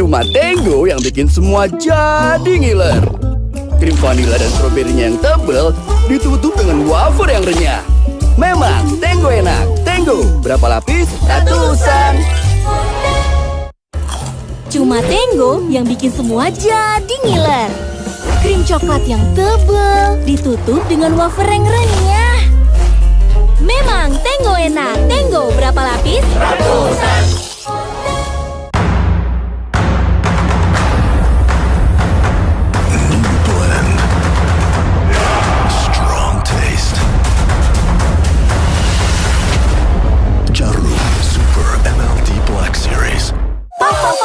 Cuma Tango yang bikin semua jadi ngiler. Krim vanila dan stroberinya yang tebal ditutup dengan wafer yang renyah. Memang Tango enak. Tango, berapa lapis? Ratusan. Cuma Tango yang bikin semua jadi ngiler. Krim coklat yang tebal ditutup dengan wafer yang renyah. Memang Tango enak. Tango, berapa lapis? Ratusan.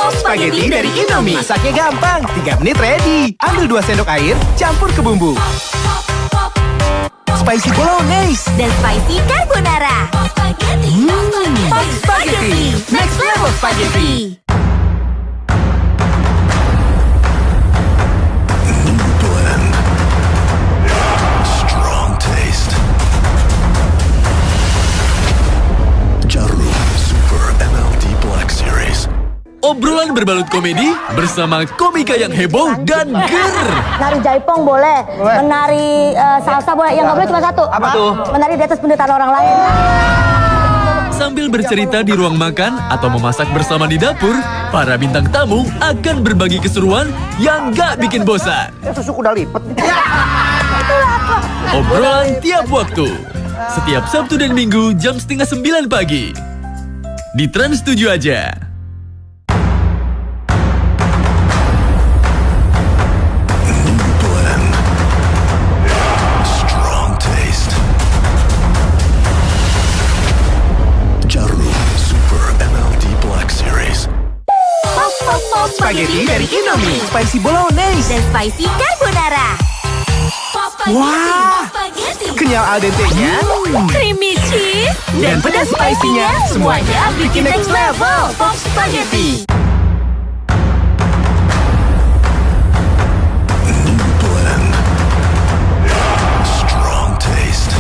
Spaghetti dari Indomie. Masaknya gampang, 3 menit ready. Ambil 2 sendok air, campur ke bumbu. Spicy bolognese Dan spicy carbonara. Pop Spaghetti. Next level spaghetti. Strong taste. Jarum Super MLD Black Series. Obrolan berbalut komedi bersama komika yang heboh dan ger. Nari jaipong boleh, menari salsa boleh. Yang nggak boleh cuma satu. Apa tuh? Menari di atas penderitaan orang lain. Sambil bercerita di ruang makan atau memasak bersama di dapur, para bintang tamu akan berbagi keseruan yang gak bikin bosan. Susuku udah lipet. Obrolan tiap waktu. Setiap Sabtu dan Minggu jam 8:30 pagi. Di Trans 7 aja. Strong taste. Jarum Super MLD Black Series. Spaghetti dari Indomie. Spicy bolognese. Dan spicy carbonara. Wah, kenyal al dente-nya. Creamy cheese. Dan pedas spicy-nya. Semuanya bikin next level. Pop Spaghetti. Strong taste.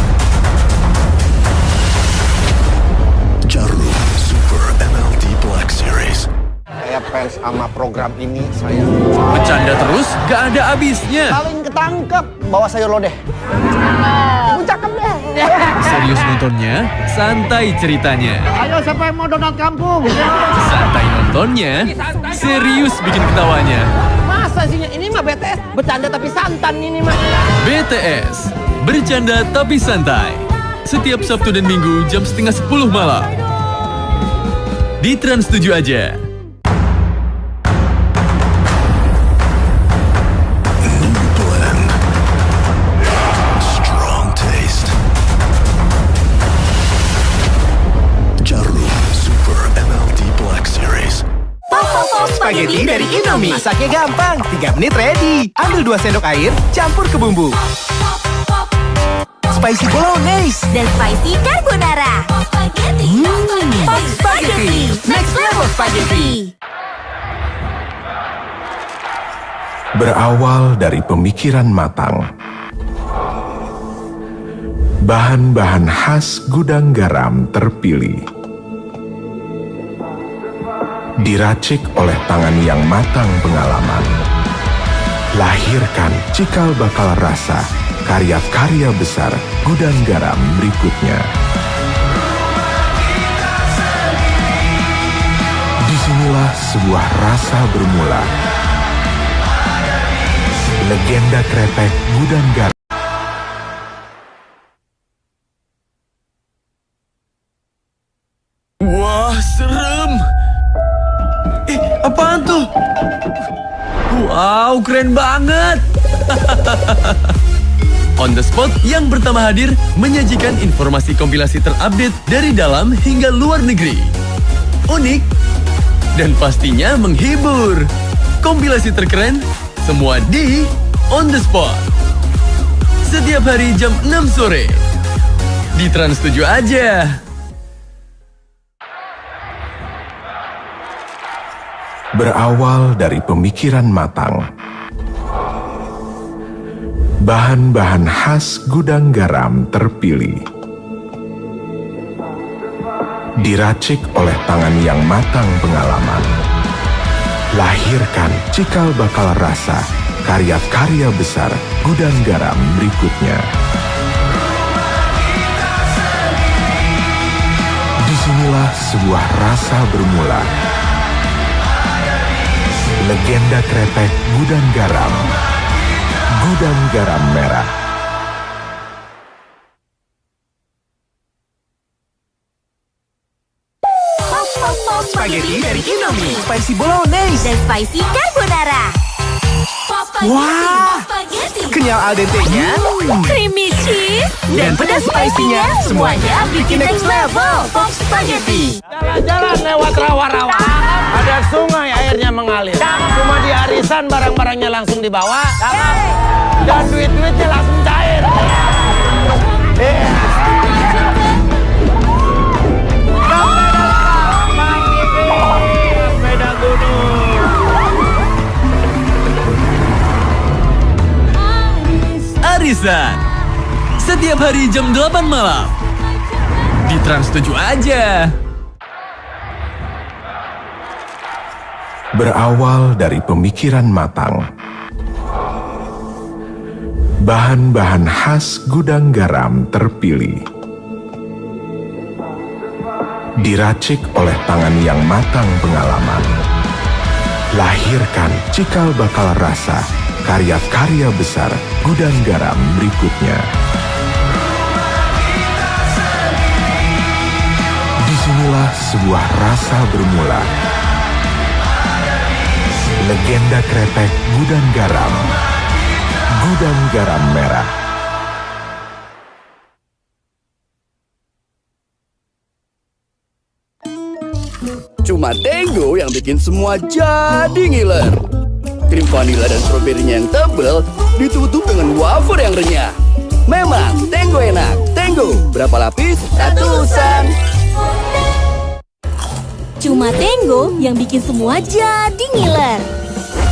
Jarum Super MLD Black Series. Saya fans sama program ini, saya Bercanda terus gak ada habisnya. paling ketangkep bawa sayur lodeh. Ibu cakep deh. Serius nontonnya, santai ceritanya. Ayo siapa yang mau donat kampung? Santai nontonnya, serius bikin ketawanya. Masa sih ini mah BTS bercanda tapi santan ini mah. BTS, bercanda tapi santai. Setiap Sabtu dan Minggu jam 9:30 malam. Di Trans 7 aja. Strong taste. Jarum Super MLD Black Series. Spaghetti dari Indomie. Masaknya gampang, 3 menit ready. Ambil 2 sendok air, campur ke bumbu. Spicy bolognese. Dan spicy carbonara. Pop Spaghetti. Next level spaghetti. Berawal dari pemikiran matang. Bahan-bahan khas gudang garam terpilih. Diracik oleh tangan yang matang pengalaman. Lahirkan cikal bakal rasa karya-karya besar gudang garam berikutnya. Disinilah sebuah rasa bermula. Legenda kretek gudang garam. Wah, serem. Apaan tuh? Wow, keren banget. On the Spot yang pertama hadir menyajikan informasi kompilasi terupdate dari dalam hingga luar negeri. Unik dan pastinya menghibur. Kompilasi terkeren, semua di On the Spot. Setiap hari jam 6 sore. Di Trans 7 aja. Berawal dari pemikiran matang. Bahan-bahan khas gudang garam terpilih. Diracik oleh tangan yang matang pengalaman. Lahirkan cikal bakal rasa karya-karya besar Gudang Garam berikutnya. Disinilah sebuah rasa bermula. Legenda kretek Gudang Garam. Gudang Garam Merah. Spaghetti dari Indomie. Spicy Bolognese. Dan spicy carbonara. Pop spaghetti, Wah. spaghetti. Kenyal al dente-nya. Creamy cheese. Dan pedas spicy-nya. Semuanya bikin next level. Pop spaghetti. Jalan-jalan lewat rawa-rawa. Ada sungai airnya mengalir. Cuma di arisan barang-barangnya langsung dibawa. Dan duit-duitnya langsung cair. Sepeda gunung. Arisan. Setiap hari jam 8 malam. Di Trans 7 aja. Berawal dari pemikiran matang. Bahan-bahan khas Gudang Garam terpilih. Diracik oleh tangan yang matang pengalaman. Lahirkan cikal bakal rasa karya-karya besar Gudang Garam berikutnya. Disinilah sebuah rasa bermula. Legenda kretek Gudang Garam. Gudang Garam Merah. Cuma Tango yang bikin semua jadi ngiler. Krim vanila dan stroberinya yang tebal ditutup dengan wafer yang renyah. Memang Tango enak. Tango, berapa lapis? Ratusan. Cuma Tango yang bikin semua jadi ngiler.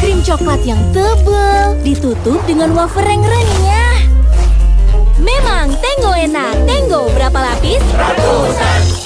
Krim coklat yang tebal ditutup dengan wafer yang renyah. Memang Tango enak. Tango, berapa lapis? Ratusan.